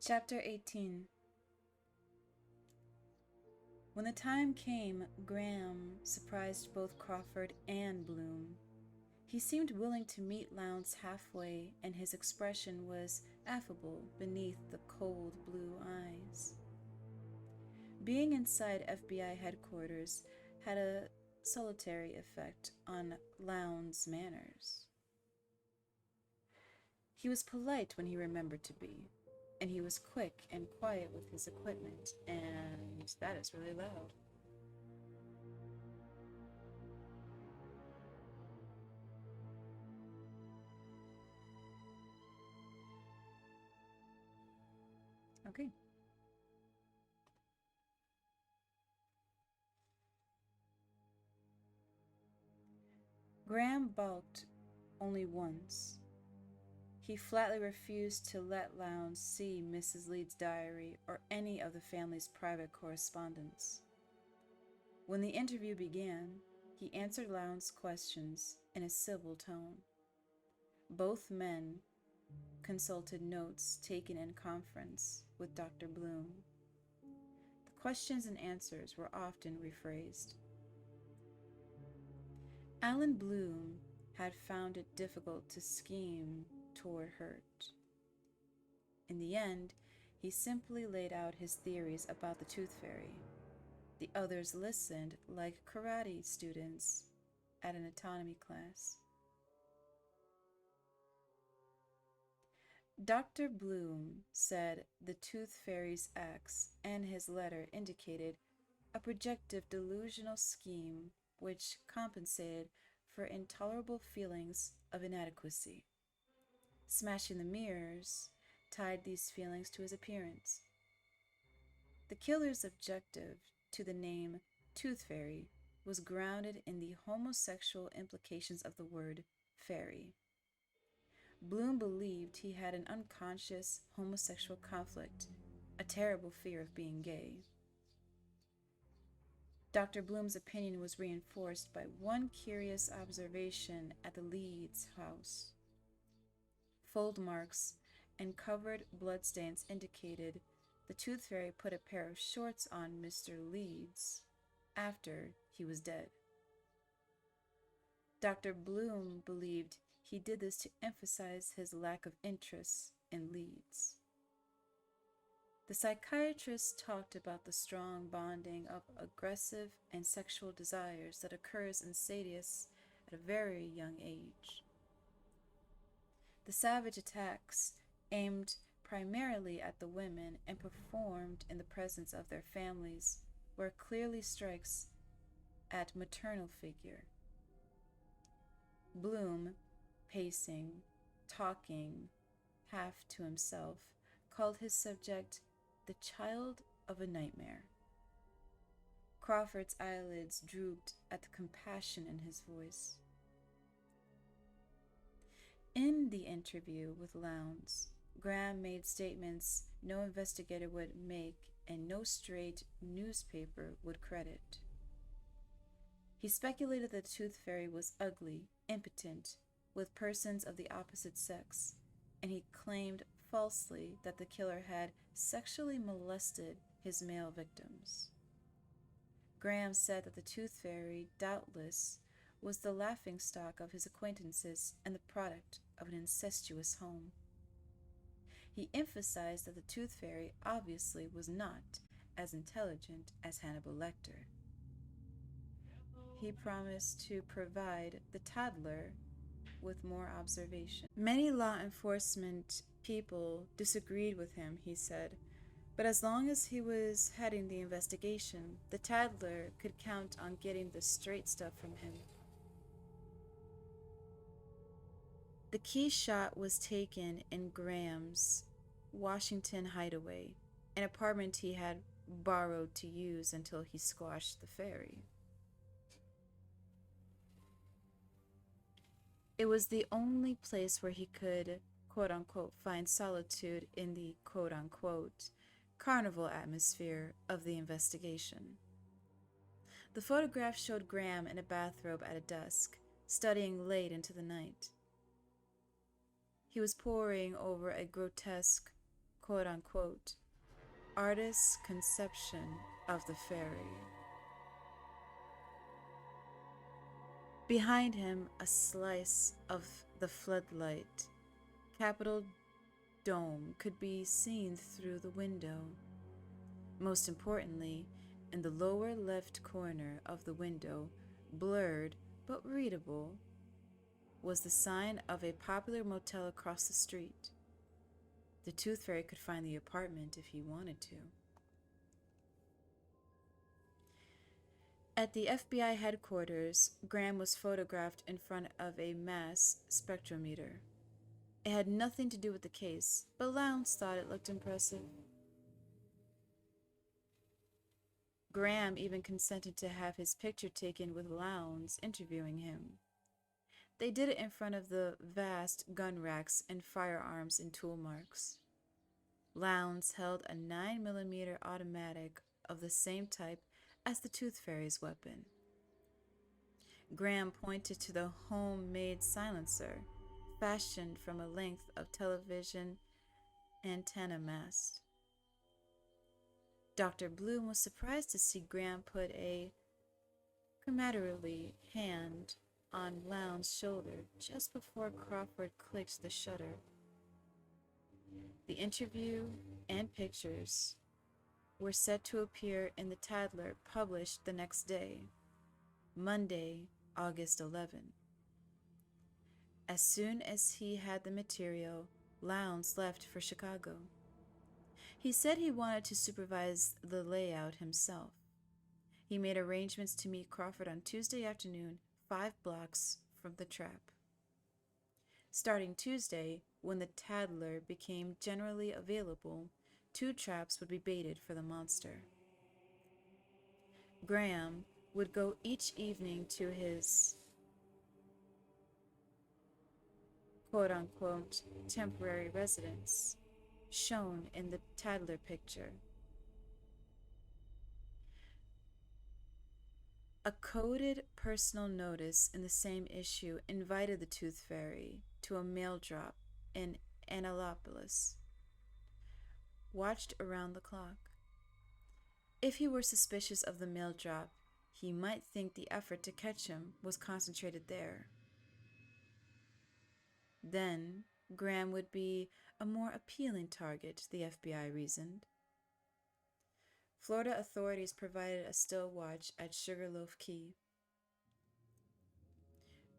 Chapter 18. When the time came, Graham surprised both Crawford and Bloom. He seemed willing to meet Lowndes halfway, and his expression was affable beneath the cold blue eyes. Being inside FBI headquarters had a salutary effect on Lowndes' manners. He was polite when he remembered to be, and he was quick and quiet with his equipment, and that is really loud. Okay. Graham balked only once. He flatly refused to let Lowndes see Mrs. Leeds' diary or any of the family's private correspondence. When the interview began, he answered Lowndes' questions in a civil tone. Both men consulted notes taken in conference with Dr. Bloom. The questions and answers were often rephrased. Alan Bloom had found it difficult to scheme toward hurt. In the end, he simply laid out his theories about the Tooth Fairy. The others listened like karate students at an autonomy class. Dr. Bloom said the Tooth Fairy's acts and his letter indicated a projective delusional scheme which compensated for intolerable feelings of inadequacy. Smashing the mirrors tied these feelings to his appearance. The killer's objective to the name Tooth Fairy was grounded in the homosexual implications of the word fairy. Bloom believed he had an unconscious homosexual conflict, a terrible fear of being gay. Dr. Bloom's opinion was reinforced by one curious observation at the Leeds house. Fold marks and covered bloodstains indicated the Tooth Fairy put a pair of shorts on Mr. Leeds after he was dead. Dr. Bloom believed he did this to emphasize his lack of interest in Leeds. The psychiatrist talked about the strong bonding of aggressive and sexual desires that occurs in sadists at a very young age. The savage attacks aimed primarily at the women and performed in the presence of their families were clearly strikes at maternal figure. Bloom, pacing, talking, half to himself, called his subject the child of a nightmare. Crawford's eyelids drooped at the compassion in his voice. In the interview with Lowndes, Graham made statements no investigator would make and no straight newspaper would credit. He speculated that the Tooth Fairy was ugly, impotent, with persons of the opposite sex, and he claimed falsely that the killer had sexually molested his male victims. Graham said that the Tooth Fairy, doubtless, was the laughingstock of his acquaintances and the product of an incestuous home. He emphasized that the Tooth Fairy obviously was not as intelligent as Hannibal Lecter. He promised to provide the toddler with more observation. Many law enforcement people disagreed with him, he said, but as long as he was heading the investigation, the toddler could count on getting the straight stuff from him. The key shot was taken in Graham's Washington hideaway, an apartment he had borrowed to use until he squashed the fairy. It was the only place where he could, quote-unquote, find solitude in the, quote-unquote, carnival atmosphere of the investigation. The photograph showed Graham in a bathrobe at a dusk, studying late into the night. He was poring over a grotesque quote-unquote, artist's conception of the fairy. Behind him, a slice of the floodlight, Capitol dome, could be seen through the window. Most importantly, in the lower left corner of the window, blurred but readable, was the sign of a popular motel across the street. The Tooth Fairy could find the apartment if he wanted to. At the FBI headquarters, Graham was photographed in front of a mass spectrometer. It had nothing to do with the case, but Lowndes thought it looked impressive. Graham even consented to have his picture taken with Lowndes interviewing him. They did it in front of the vast gun racks and firearms and tool marks. Lowndes held a 9mm automatic of the same type as the Tooth Fairy's weapon. Graham pointed to the homemade silencer, fashioned from a length of television antenna mast. Dr. Bloom was surprised to see Graham put a camaraderie hand on Lowndes' shoulder just before Crawford clicked the shutter. The interview and pictures were set to appear in the Tatler, published the next day, Monday, August 11. As soon as he had the material, Lowndes left for Chicago. He said he wanted to supervise the layout himself. He made arrangements to meet Crawford on Tuesday afternoon, 5 blocks from the trap. Starting Tuesday, when the Tatler became generally available, 2 traps would be baited for the monster. Graham would go each evening to his quote-unquote temporary residence, shown in the Tatler picture. A coded personal notice in the same issue invited the Tooth Fairy to a mail drop in Annapolis, watched around the clock. If he were suspicious of the mail drop, he might think the effort to catch him was concentrated there. Then Graham would be a more appealing target, the FBI reasoned. Florida authorities provided a still watch at Sugarloaf Key.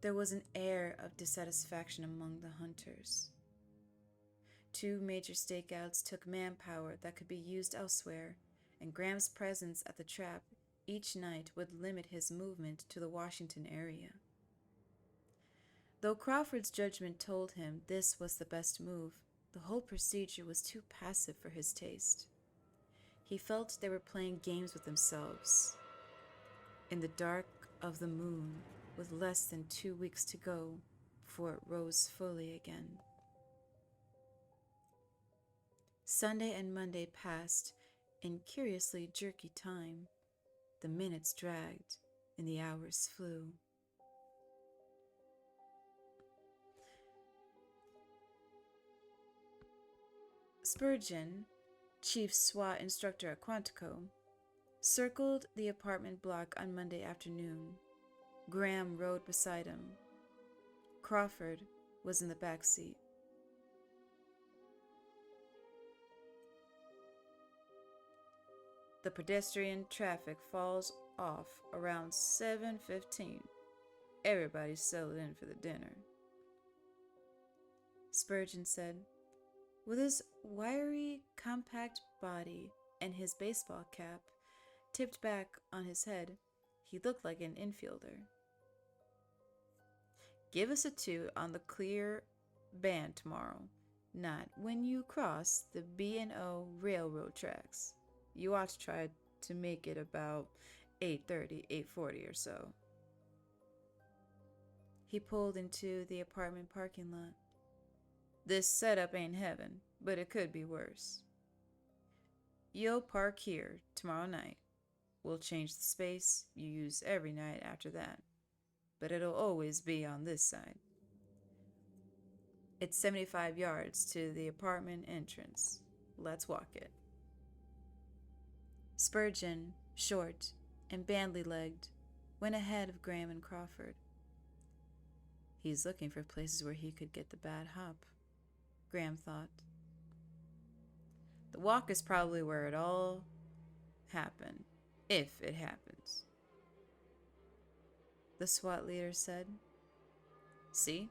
There was an air of dissatisfaction among the hunters. 2 major stakeouts took manpower that could be used elsewhere, and Graham's presence at the trap each night would limit his movement to the Washington area. Though Crawford's judgment told him this was the best move, the whole procedure was too passive for his taste. He felt they were playing games with themselves. In the dark of the moon, with less than 2 weeks to go before it rose fully again. Sunday and Monday passed in curiously jerky time. The minutes dragged and the hours flew. Spurgeon, chief SWAT instructor at Quantico, circled the apartment block on Monday afternoon. Graham rode beside him. Crawford was in the back seat. The pedestrian traffic falls off around 7:15. Everybody's settled in for the dinner, Spurgeon said. With his wiry, compact body and his baseball cap tipped back on his head, he looked like an infielder. Give us a toot on the clear band tomorrow, not when you cross the B&O railroad tracks. You ought to try to make it about 8:30, 8:40 or so. He pulled into the apartment parking lot. This setup ain't heaven, but it could be worse. You'll park here tomorrow night. We'll change the space you use every night after that, but it'll always be on this side. It's 75 yards to the apartment entrance. let's walk it. Spurgeon, short and bandy-legged, went ahead of Graham and Crawford. He's looking for places where he could get the bad hop, Graham thought. The walk is probably where it all happened, if it happens. The SWAT leader said. See?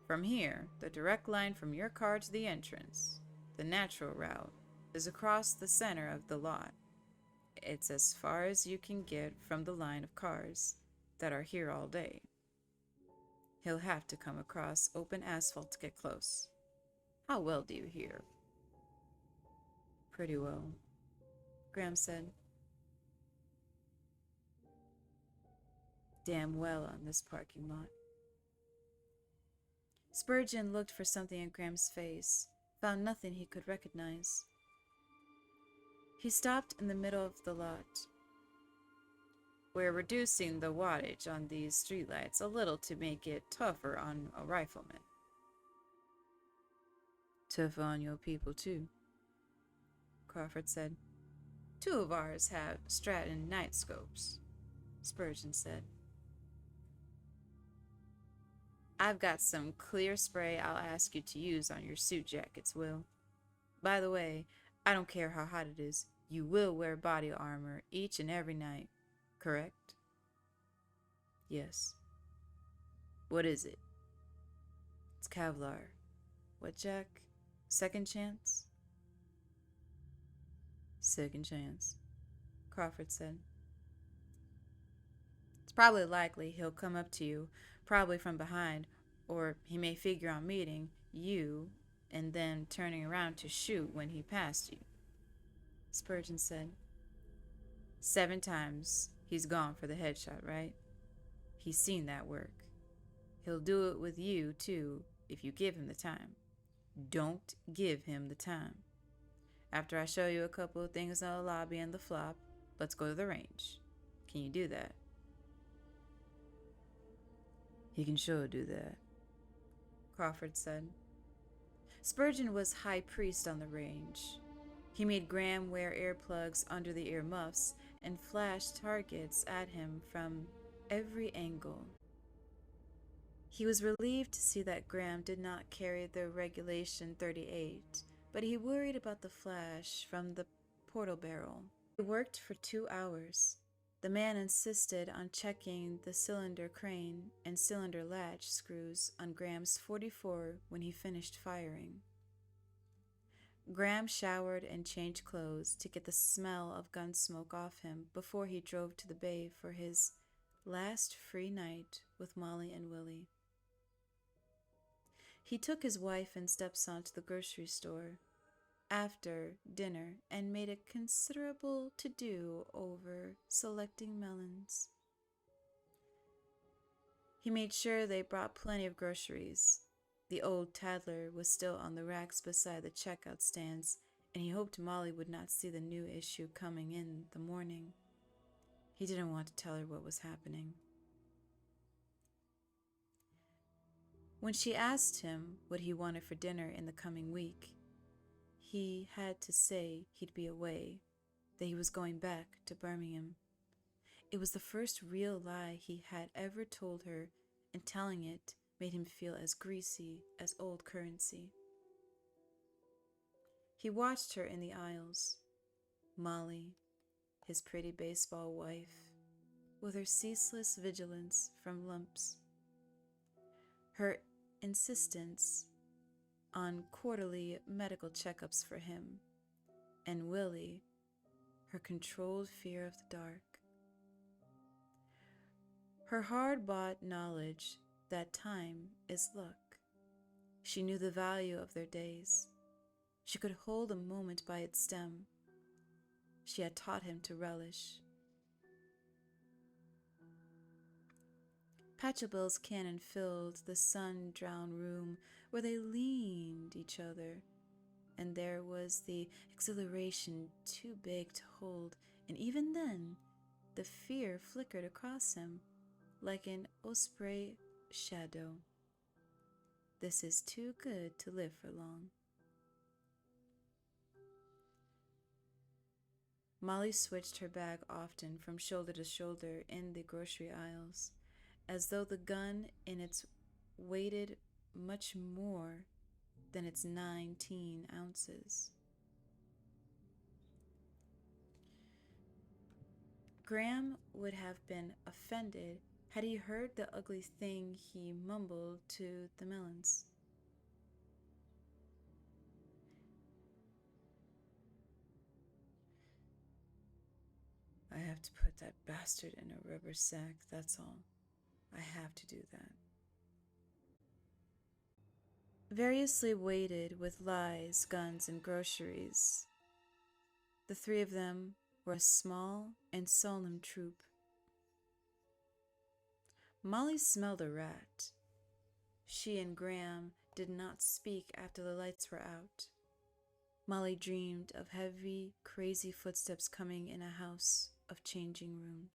From here, the direct line from your car to the entrance, the natural route, is across the center of the lot. It's as far as you can get from the line of cars that are here all day. He'll have to come across open asphalt to get close. How well do you hear? Pretty well, Graham said. Damn well on this parking lot. Spurgeon looked for something in Graham's face, found nothing he could recognize. He stopped in the middle of the lot. We're reducing the wattage on these streetlights a little to make it tougher on a rifleman. Tougher on your people, too, Crawford said. 2 of ours have Stratton night scopes, Spurgeon said. I've got some clear spray I'll ask you to use on your suit jackets, Will. By the way, I don't care how hot it is, you will wear body armor each and every night, correct? Yes. What is it? It's Kevlar. What, Jack? Second chance? Second chance, Crawford said. It's probably likely he'll come up to you, probably from behind, or he may figure on meeting you and then turning around to shoot when he passed you, Spurgeon said. 7 times he's gone for the headshot, right? He's seen that work. He'll do it with you, too, if you give him the time. Don't give him the time. After I show you a couple of things in the lobby and the flop, let's go to the range. Can you do that? He can sure do that, Crawford said. Spurgeon was high priest on the range. He made Graham wear earplugs under the ear muffs and flashed targets at him from every angle. He was relieved to see that Graham did not carry the regulation .38, but he worried about the flash from the portal barrel. He worked for 2 hours. The man insisted on checking the cylinder crane and cylinder latch screws on Graham's .44 when he finished firing. Graham showered and changed clothes to get the smell of gun smoke off him before he drove to the bay for his last free night with Molly and Willie. He took his wife and stepson to the grocery store after dinner and made a considerable to-do over selecting melons. He made sure they brought plenty of groceries. The old Tattler was still on the racks beside the checkout stands, and he hoped Molly would not see the new issue coming in the morning. He didn't want to tell her what was happening. When she asked him what he wanted for dinner in the coming week, he had to say he'd be away, that he was going back to Birmingham. It was the first real lie he had ever told her, and telling it made him feel as greasy as old currency. He watched her in the aisles, Molly, his pretty baseball wife, with her ceaseless vigilance from lumps, her insistence on quarterly medical checkups for him, and Willie, her controlled fear of the dark. Her hard-bought knowledge that time is luck. She knew the value of their days. She could hold a moment by its stem. She had taught him to relish. Pachelbel's cannon filled the sun-drowned room where they leaned each other, and there was the exhilaration too big to hold, and even then the fear flickered across him like an osprey shadow. This is too good to live for long. Molly switched her bag often from shoulder to shoulder in the grocery aisles, as though the gun in it weighed much more than its 19 ounces. Graham would have been offended had he heard the ugly thing he mumbled to the melons. I have to put that bastard in a rubber sack, that's all. I have to do that. Variously weighted with lies, guns, and groceries, the three of them were a small and solemn troop. Molly smelled a rat. She and Graham did not speak after the lights were out. Molly dreamed of heavy, crazy footsteps coming in a house of changing rooms.